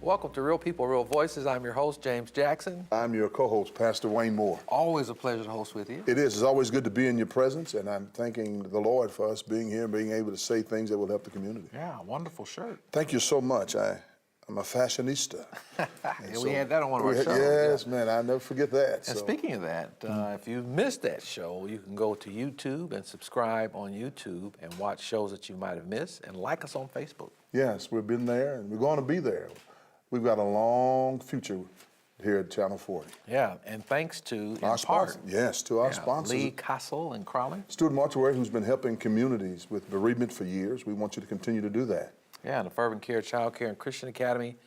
Welcome to Real People, Real Voices. I'm your host, James Jackson. I'm your co-host, Pastor Wayne Moore. Always a pleasure to host with you. It is. It's always good to be in your presence, and I'm thanking the Lord for us being here and being able to say things that will help the community. Yeah, wonderful shirt. Thank you so much. I'm a fashionista. Yeah, we had that on one of our shows. Yes, man, I'll never forget that. And speaking of that, if you've missed that show, you can go to YouTube and subscribe on YouTube and watch shows that you might have missed, and like us on Facebook. Yes, we've been there, and we're going to be there. We've got a long future here at Channel 40. Yeah, and thanks to, our sponsors. Yes, to our sponsors. Lee Castle and Crowley. Stuart Mortuary, who's been helping communities with bereavement for years. We want you to continue to do that. Yeah, and the Fervent Care Child Care and Christian Academy.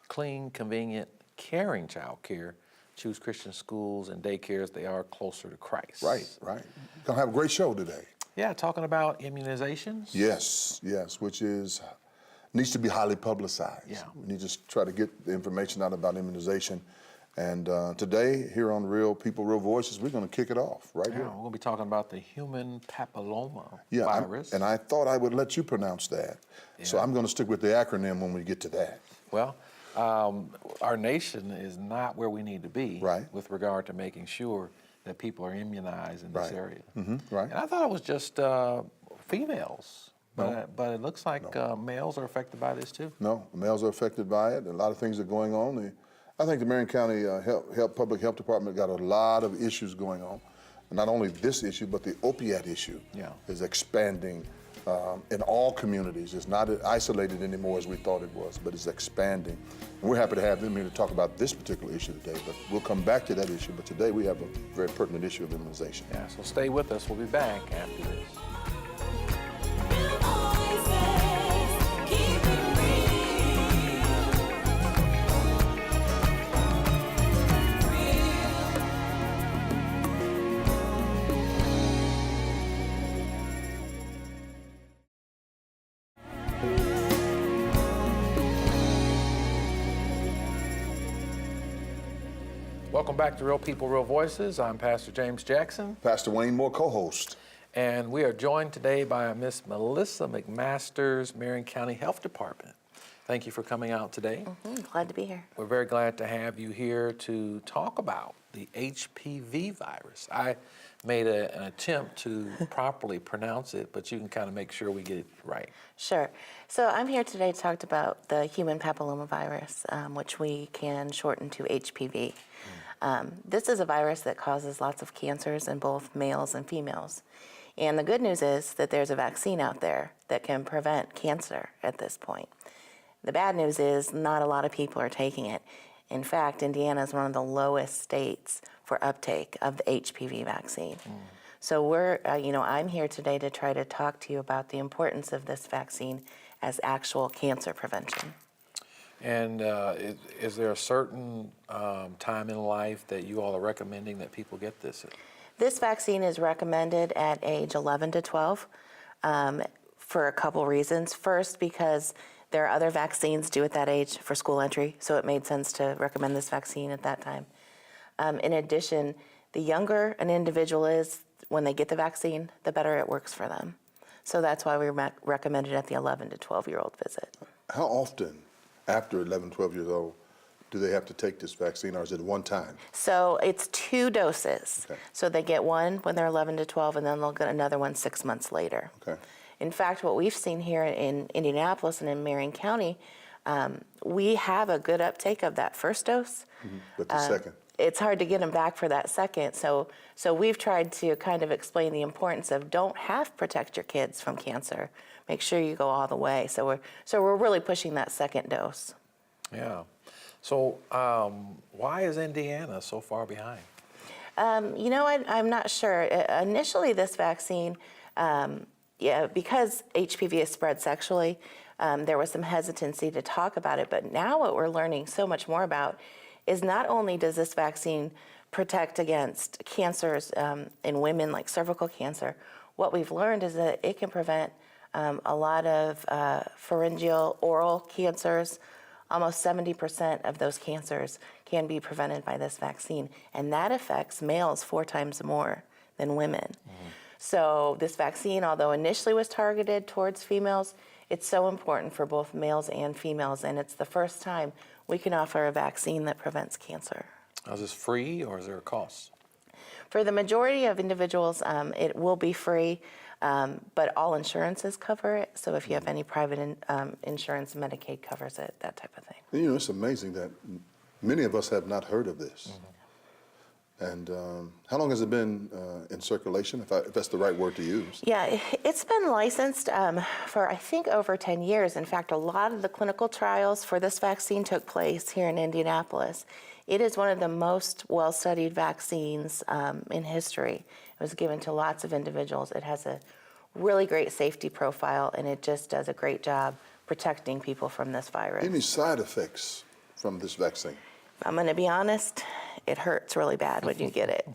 Clean, convenient, caring child care. Choose Christian schools and daycares. They are closer to Christ. Right. Gonna have a great show today. Yeah, talking about immunizations. Yes, which needs to be highly publicized. Yeah. We need to try to get the information out about immunization. And today, here on Real People, Real Voices, we're going to kick it off right here. We're going to be talking about the human papilloma virus. And I thought I would let you pronounce that. Yeah. So I'm going to stick with the acronym when we get to that. Well, our nation is not where we need to be with regard to making sure that people are immunized in this area. Mm-hmm. And I thought it was just females. But it looks like males are affected by this too. No, males are affected by it. A lot of things are going on. I think the Marion County Public Health Department got a lot of issues going on. And not only this issue, but the opiate issue is expanding in all communities. It's not isolated anymore as we thought it was, but it's expanding. And we're happy to have them here to talk about this particular issue today, but we'll come back to that issue. But today we have a very pertinent issue of immunization. Yeah, so stay with us. We'll be back after this. Welcome back to Real People, Real Voices. I'm Pastor James Jackson. Pastor Wayne Moore, co-host. And we are joined today by Miss Melissa McMaster's Marion County Health Department. Thank you for coming out today. Glad to be here. We're very glad to have you here to talk about the HPV virus. I made an attempt to properly pronounce it, but you can kind of make sure we get it right. Sure. So I'm here today to talk about the human papillomavirus, which we can shorten to HPV. This is a virus that causes lots of cancers in both males and females. And the good news is that there's a vaccine out there that can prevent cancer at this point. The bad news is not a lot of people are taking it. In fact, Indiana is one of the lowest states for uptake of the HPV vaccine. So I'm here today to try to talk to you about the importance of this vaccine as actual cancer prevention. And is there a certain time in life that you all are recommending that people get this? This vaccine is recommended at age 11 to 12 for a couple reasons. First, because there are other vaccines due at that age for school entry, so it made sense to recommend this vaccine at that time. In addition, the younger an individual is when they get the vaccine, the better it works for them. So that's why we recommend it at the 11 to 12-year-old visit. How often after 11, 12 years old do they have to take this vaccine, or is it one time? So it's 2 doses. Okay. So they get one when they're 11 to 12, and then they'll get another one 6 months later. Okay. In fact, what we've seen here in Indianapolis and in Marion County, we have a good uptake of that first dose. But the second? It's hard to get them back for that second. So we've tried to kind of explain the importance of don't protect your kids from cancer. Make sure you go all the way. So we're really pushing that second dose. Yeah. So why is Indiana so far behind? I'm not sure. Initially, this vaccine, because HPV is spread sexually, there was some hesitancy to talk about it. But now what we're learning so much more about is not only does this vaccine protect against cancers in women like cervical cancer, what we've learned is that it can prevent a lot of pharyngeal oral cancers. Almost 70% of those cancers can be prevented by this vaccine, and that affects males 4 times more than women. So this vaccine, although initially was targeted towards females, It's so important for both males and females, and it's the first time we can offer a vaccine that prevents cancer. Is this free or is there a cost? For the majority of individuals, it will be free, but all insurances cover it. So if you have any private insurance, Medicaid covers it, that type of thing. You know, it's amazing that many of us have not heard of this. And how long has it been in circulation, if that's the right word to use? Yeah, it's been licensed for, I think, over 10 years. In fact, a lot of the clinical trials for this vaccine took place here in Indianapolis. It is one of the most well-studied vaccines in history. It was given to lots of individuals. It has a really great safety profile, and it just does a great job protecting people from this virus. Any side effects from this vaccine? I'm going to be honest, it hurts really bad when you get it.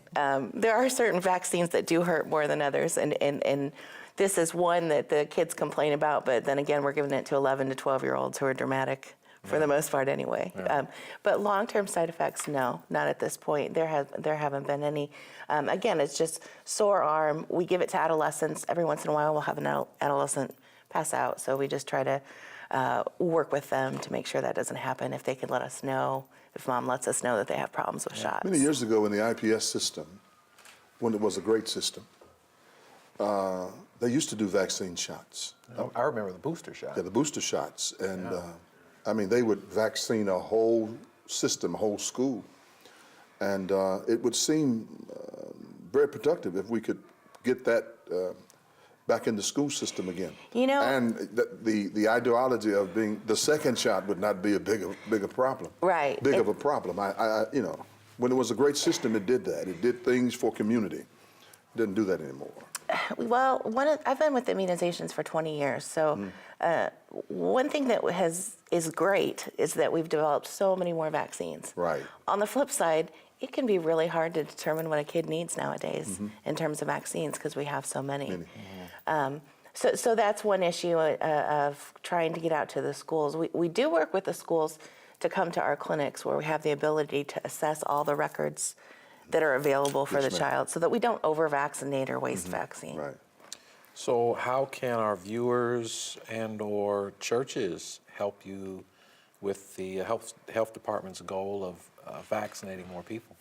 There are certain vaccines that do hurt more than others, and this is one that the kids complain about, but then again, we're giving it to 11 to 12-year-olds who are dramatic for the most part anyway. Yeah. But long-term side effects, no, not at this point. There haven't been any. Again, it's just sore arm. We give it to adolescents. Every once in a while, we'll have an adolescent pass out, so we just try to work with them to make sure that doesn't happen. If they can let us know, if mom lets us know that they have problems with shots. Many years ago in the IPS system, when it was a great system, they used to do vaccine shots. I remember the booster shot. Yeah, the booster shots. And I mean, they would vaccine a whole system, a whole school. And it would seem very productive if we could get that back in the school system again. You know, and the ideology of being the second shot would not be a bigger problem. Right. Big of a problem. I you know, when it was a great system, it did that. It did things for community. It doesn't do that anymore. Well, I've been with immunizations for 20 years, so one thing that is great is that we've developed so many more vaccines. Right. On the flip side, it can be really hard to determine what a kid needs nowadays in terms of vaccines because we have so many. So that's one issue of trying to get out to the schools. We do work with the schools to come to our clinics where we have the ability to assess all the records that are available for the child so that we don't over-vaccinate or waste vaccine. Right. So how can our viewers and or churches help you with the health department's goal of vaccinating more people?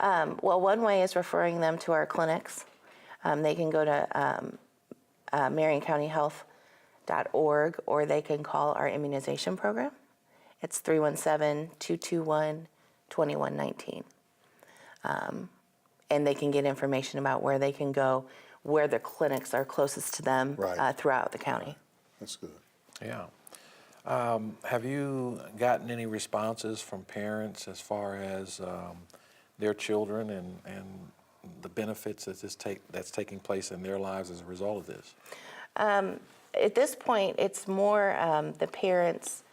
Well, one way is referring them to our clinics. They can go to MarionCountyHealth.org or they can call our immunization program. It's 317-221-2119. And they can get information about where they can go, where the clinics are closest to them throughout the county. That's good. Yeah. Have you gotten any responses from parents as far as their children and the benefits that's taking place in their lives as a result of this? At this point, it's more the parents,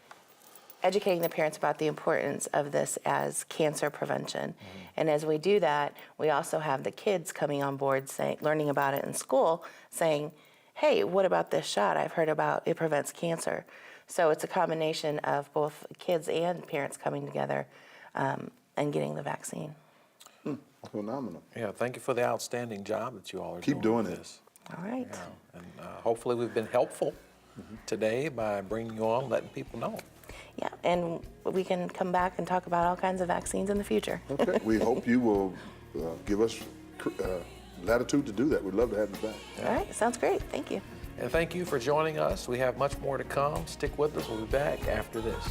educating the parents about the importance of this as cancer prevention. And as we do that, we also have the kids coming on board learning about it in school, saying, hey, what about this shot? I've heard about it prevents cancer. So it's a combination of both kids and parents coming together and getting the vaccine. Phenomenal. Yeah, thank you for the outstanding job that you all are Keep doing with it. this. All right. Yeah. And hopefully we've been helpful today by bringing you on, letting people know. Yeah, and we can come back and talk about all kinds of vaccines in the future. Okay. We hope you will give us latitude to do that. We'd love to have you back. All right, sounds great. Thank you. And thank you for joining us. We have much more to come. Stick with us. We'll be back after this.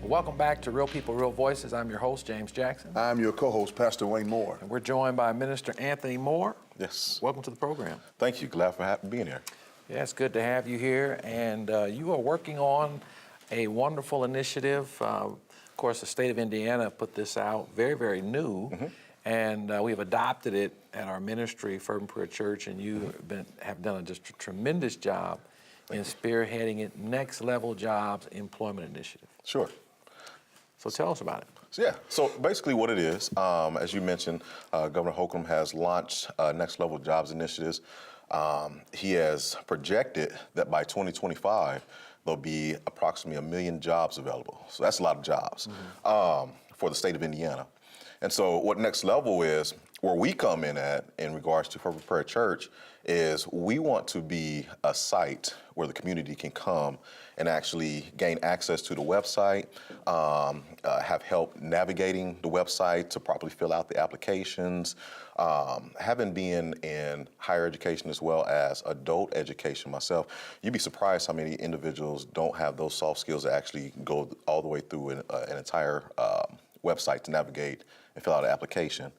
Welcome back to Real People, Real Voices. I'm your host, James Jackson. I'm your co-host, Pastor Wayne Moore. And we're joined by Minister Anthony Moore. Yes. Welcome to the program. Thank you. Glad for being here. Yeah, it's good to have you here. And you are working on a wonderful initiative. Of course, the state of Indiana put this out, very, very new. And we've adopted it at our ministry, Fervent Prayer Church, and you have done just a tremendous job in spearheading it. Next Level Jobs Employment Initiative. Sure. So tell us about it. Yeah, so basically what it is, as you mentioned, Governor Holcomb has launched Next Level Jobs Initiatives. He has projected that by 2025, there'll be approximately 1 million jobs available. So that's a lot of jobs for the state of Indiana. And so what Next Level is, where we come in at in regards to Fervent Prayer Church, is we want to be a site where the community can come and actually gain access to the website, have help navigating the website to properly fill out the applications, having been in higher education as well as adult education myself, you'd be surprised how many individuals don't have those soft skills that actually go all the way through an entire website to navigate and fill out an application.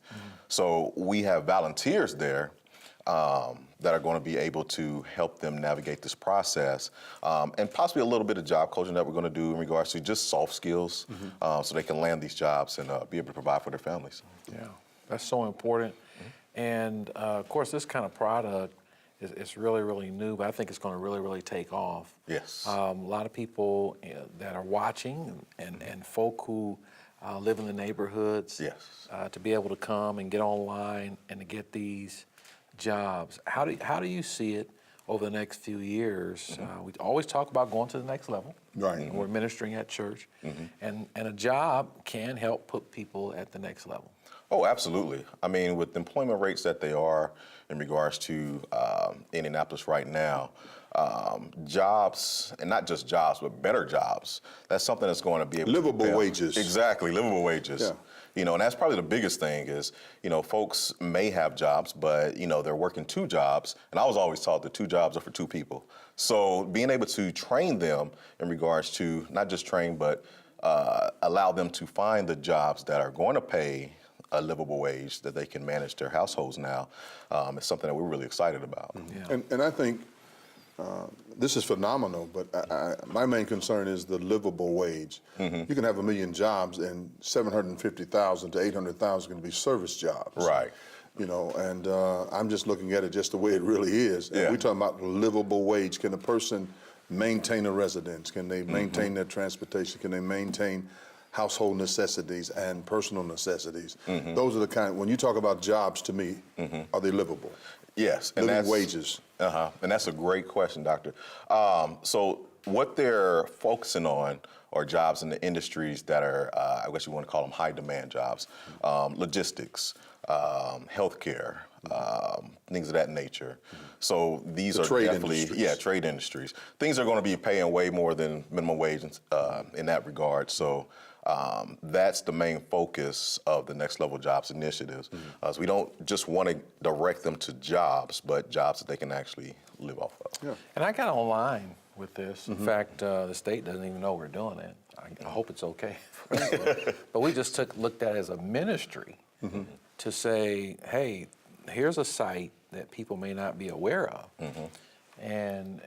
So we have volunteers there that are going to be able to help them navigate this process, and possibly a little bit of job coaching that we're going to do in regards to just soft skills, so they can land these jobs and be able to provide for their families. Yeah, that's so important. And of course, this kind of product is really, really new, but I think it's going to really, really take off. Yes. A lot of people that are watching and folk who live in the neighborhoods, Yes. To be able to come and get online and to get these jobs. How do you see it over the next few years? We always talk about going to the next level. Right. We're ministering at church, and a job can help put people at the next level. Oh, absolutely. I mean, with employment rates that they are in regards to Indianapolis right now, jobs, and not just jobs, but better jobs, that's something that's going to be able Livable to propel. wages. Exactly, livable wages. Yeah. You know, and that's probably the biggest thing is, you know, folks may have jobs, but, you know, they're working 2 jobs. And I was always taught that 2 jobs are for 2 people. So being able to train them in regards to not just train, but allow them to find the jobs that are going to pay a livable wage that they can manage their households now is something that we're really excited about. Yeah. And I think this is phenomenal, but my main concern is the livable wage. You can have 1 million jobs, and 750,000 to 800,000 can be service jobs. Right. You know, and I'm just looking at it just the way it really is. And Yeah. we're talking about livable wage. Can a person maintain a residence? Can they maintain their transportation? Can they maintain household necessities and personal necessities? Those are the kind, when you talk about jobs to me, are they livable? Yes. And Living that's, wages. And that's a great question, Doctor. So what they're focusing on are jobs in the industries that are, I guess you want to call them high demand jobs, logistics, healthcare, things of that nature. So these The are trade definitely, industries. trade industries. Things are going to be paying way more than minimum wage in that regard. So that's the main focus of the Next Level Jobs initiatives. So we don't just want to direct them to jobs, but jobs that they can actually live off of. Yeah. And I got online with this. In fact, the state doesn't even know we're doing it. I hope it's okay. But we just looked at it as a ministry to say, hey, here's a site that people may not be aware of. And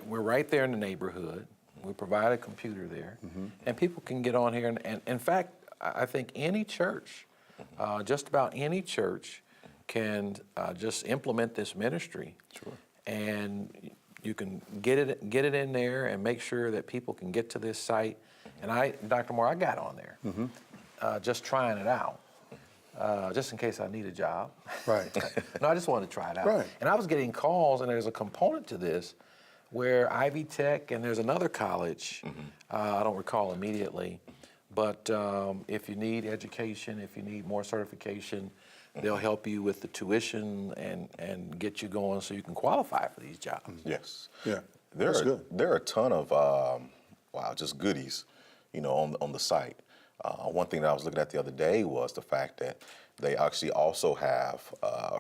we're right there in the neighborhood. We provide a computer there. And people can get on here. And in fact, I think any church, just about any church, can just implement this ministry. Sure. And you can get it in there and make sure that people can get to this site. And Dr. Moore, I got on there, just trying it out, just in case I need a job. Right. No, I just wanted to try it out. Right. And I was getting calls, and there's a component to this where Ivy Tech and there's another college, I don't recall immediately, but if you need education, if you need more certification, they'll help you with the tuition and get you going so you can qualify for these jobs. Yes. Yeah. There That's are good. there are a ton of just goodies, you know, on the site. One thing that I was looking at the other day was the fact that they actually also have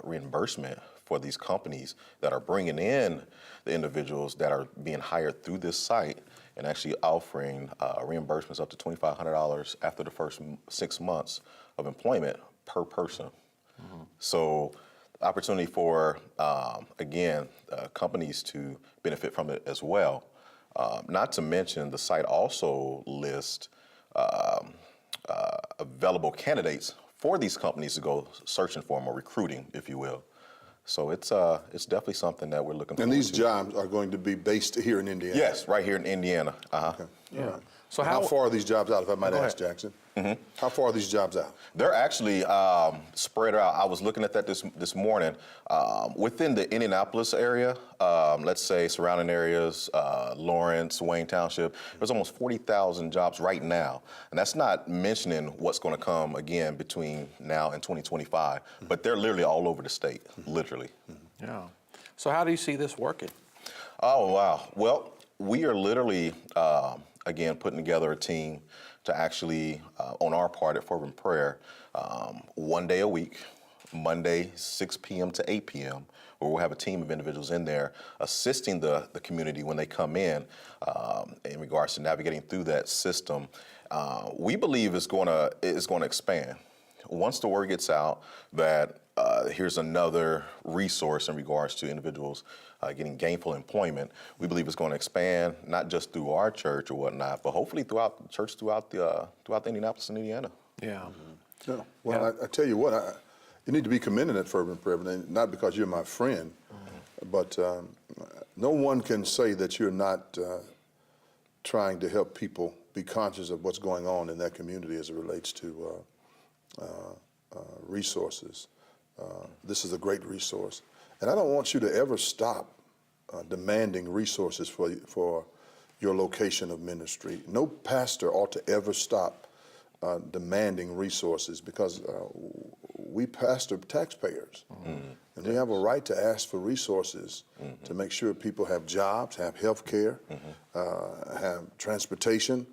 reimbursement for these companies that are bringing in the individuals that are being hired through this site, and actually offering reimbursements up to $2,500 after the first 6 months of employment per person. So opportunity for, again, companies to benefit from it as well. Not to mention the site also lists available candidates for these companies to go searching for them, or recruiting, if you will. So it's definitely something that we're looking forward And these to. jobs are going to be based here in Indiana? Yes, right here in Indiana. Okay. Yeah. So How far are these jobs out, if I might Go ask, ahead. Jackson? How far are these jobs out? They're actually spread out. I was looking at that this morning. Within the Indianapolis area, let's say surrounding areas, Lawrence, Wayne Township, there's almost 40,000 jobs right now. And that's not mentioning what's going to come again between now and 2025. But they're literally all over the state, literally. Yeah. So how do you see this working? Oh, wow. Well, we are literally, again, putting together a team to actually, on our part at Fervent Prayer, 1 day a week, Monday, 6 p.m. to 8 p.m., where we'll have a team of individuals in there assisting the community when they come in regards to navigating through that system. We believe it's going to expand. Once the word gets out that here's another resource in regards to individuals getting gainful employment, we believe it's going to expand not just through our church or whatnot, but hopefully throughout the church throughout Indianapolis and Indiana. Yeah. Yeah. Well, I tell you what, you need to be commended at Fervent Prayer, but not because you're my friend, but no one can say that you're not trying to help people be conscious of what's going on in that community as it relates to resources. This is a great resource. And I don't want you to ever stop demanding resources for your location of ministry. No pastor ought to ever stop demanding resources because we pastor taxpayers. And we have a right to ask for resources to make sure people have jobs, have health care, have transportation,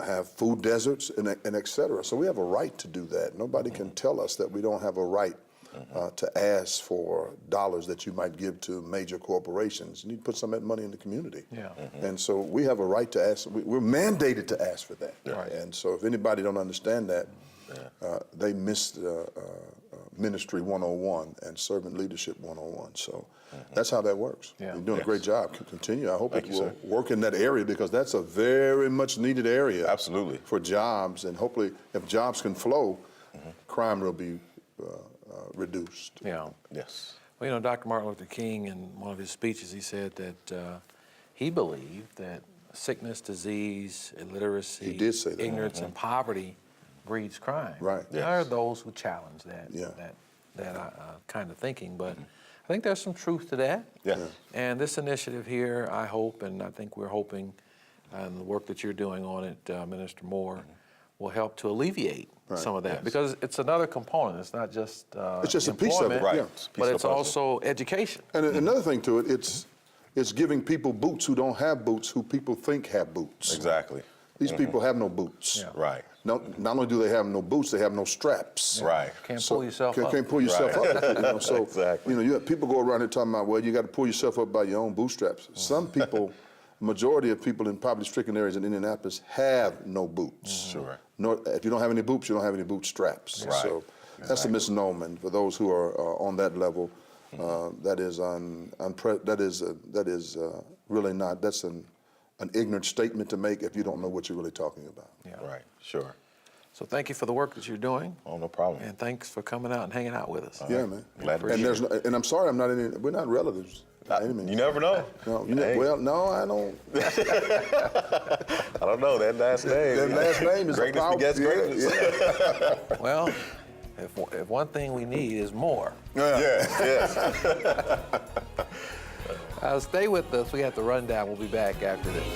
have food deserts, and et cetera. So we have a right to do that. Nobody can tell us that we don't have a right to ask for dollars that you might give to major corporations. You need to put some of that money in the community. Yeah. And so we have a right to ask. We're mandated to ask for that. Right. And so if anybody don't understand that, they missed Ministry 101 and Servant Leadership 101. So that's how that works. Yeah. You're doing a great job. Continue. I hope Thank it you, will sir. work in that area because that's a very much needed area. Absolutely. For jobs. And hopefully if jobs can flow, crime will be reduced. Yeah. Yes. Well, you know, Dr. Martin Luther King, in one of his speeches, he said that he believed that sickness, disease, illiteracy, He did say that. ignorance, and poverty breeds crime. Right. There are those who challenge that Yeah. that kind of thinking, but I think there's some truth to that. Yeah. And this initiative here, I hope, and I think we're hoping, and the work that you're doing on it, Minister Moore, will help to alleviate some of that because it's another component. It's not just It's just a piece of it, employment, right. It's a piece but of it's the puzzle. also education. And another thing to it, it's giving people boots who don't have boots, who people think have boots. Exactly. These people have no boots. Yeah. Right. Not only do they have no boots, they have no straps. Right. Can't pull yourself up. Can't pull yourself Right. up. You know, so Exactly. you know, you have people go around here talking about, well, you got to pull yourself up by your own bootstraps. Some people, majority of people in poverty-stricken areas in Indianapolis have no boots. Sure. Nor, if you don't have any boots, you don't have any boot straps. Right. So that's a misnomer. And for those who are on that level, that is really not. That's an ignorant statement to make if you don't know what you're really talking about. Yeah. Right. Sure. So thank you for the work that you're doing, Oh, no problem. and thanks for coming out and hanging out with us. Yeah, man. Glad to be And here. there's no, and I'm sorry, we're not relatives. by any means. You never know. No, Hey. well, no, I don't. I don't know that last name. That last name is greatness a power- begets yeah, greatness. yeah. Well, if one thing we need is more. Yes. Stay with us. We have the rundown. We'll be back after this.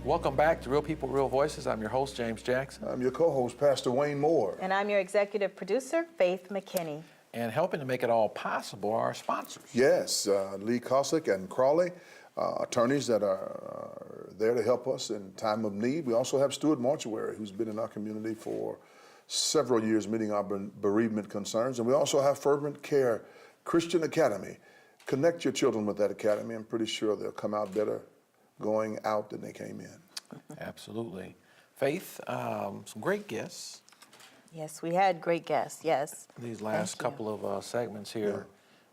Welcome back to Real People, Real Voices. I'm your host, James Jackson. I'm your co-host, Pastor Wayne Moore. And I'm your executive producer, Faith McKinney. And helping to make it all possible are our sponsors. Yes, Lee Cossack and Crawley, attorneys that are there to help us in time of need. We also have Stuart Mortuary, who's been in our community for several years, meeting our bereavement concerns. And we also have Fervent Care Christian Academy. Connect your children with that academy. I'm pretty sure they'll come out better going out than they came in. Absolutely. Faith, some great guests. Yes, we had great guests, yes. These last Thank you. couple of segments here,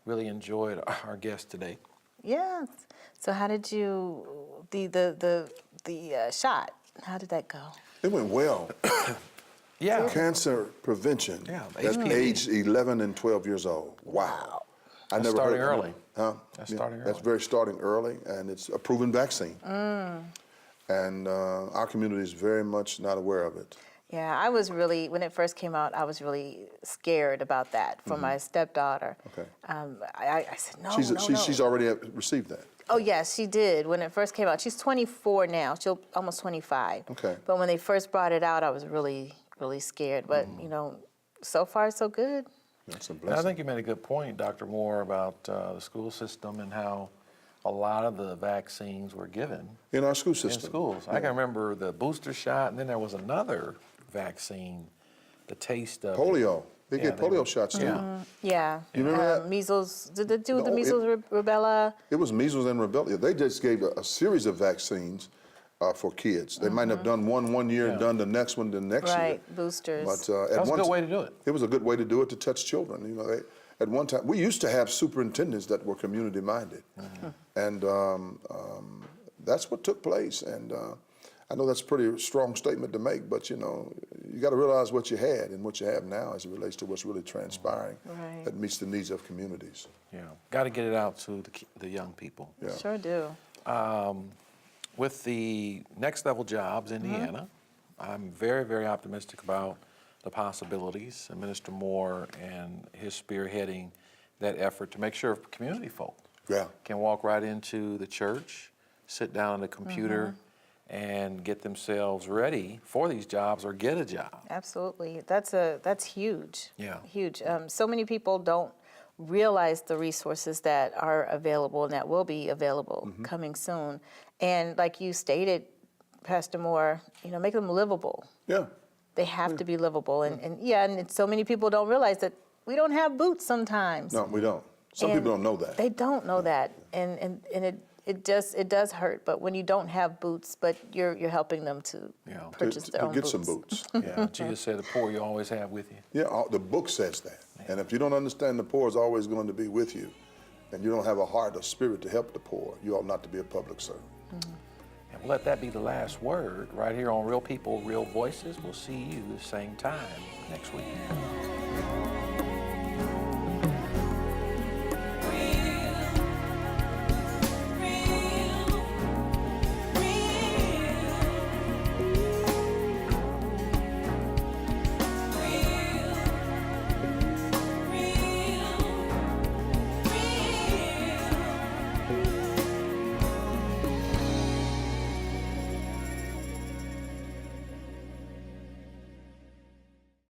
really enjoyed our guests today. Yeah. So how did you the shot? How did that go? It went well. Yeah. Cancer prevention Yeah, at HPV. age 11 and 12 years old. Wow. I That's never starting heard early. Huh? That's starting That's early. very starting early, and it's a proven vaccine. And our community is very much not aware of it. Yeah, I was really, when it first came out, I was really scared about that for my stepdaughter. Okay. I said, no, She's already received that. Oh, yes, she did when it first came out. She's 24 now. She'll almost 25. Okay. But when they first brought it out, I was really, really scared. But, you know, so far, so good. That's a And I blessing. think you made a good point, Dr. Moore, about the school system and how a lot of the vaccines were given In our school in system. schools. I can remember the booster shot, and then there was another vaccine, the taste of it. Polio. They Yeah, get they polio were- shots too. Yeah. Yeah. You remember that? Measles. Did they do the No, measles, rubella? It was measles and rubella. They just gave a series of vaccines for kids. They might have done one year and done the next one the next year. Right, boosters. But That was a good way to do it. It was a good way to do it to touch children. You know, at one time we used to have superintendents that were community minded, and that's what took place. And I know that's a pretty strong statement to make, but you know, you got to realize what you had and what you have now as it relates to what's really transpiring Right. that meets the needs of communities. Yeah, got to get it out to the young people. Yeah. Sure do. With the next level jobs, Indiana, I'm very, very optimistic about the possibilities. And Minister Moore and his spearheading that effort to make sure community folk Yeah. can walk right into the church, sit down on the computer, and get themselves ready for these jobs or get a job. Absolutely. That's huge. Yeah. Huge. So many people don't realize the resources that are available and that will be available coming soon. And like you stated, Pastor Moore, you know, make them livable. Yeah. They have to be livable. And so many people don't realize that we don't have boots sometimes. No, we don't. Some And people don't know that. They don't know that. And it does hurt. But when you don't have boots, but you're helping them to Yeah. purchase their own get boots. some boots. Yeah, Jesus said the poor you always have with you. Yeah, the book says that. And if you don't understand the poor is always going to be with you, and you don't have a heart or spirit to help the poor, you ought not to be a public servant. And we'll let that be the last word right here on Real People, Real Voices. We'll see you the same time next week.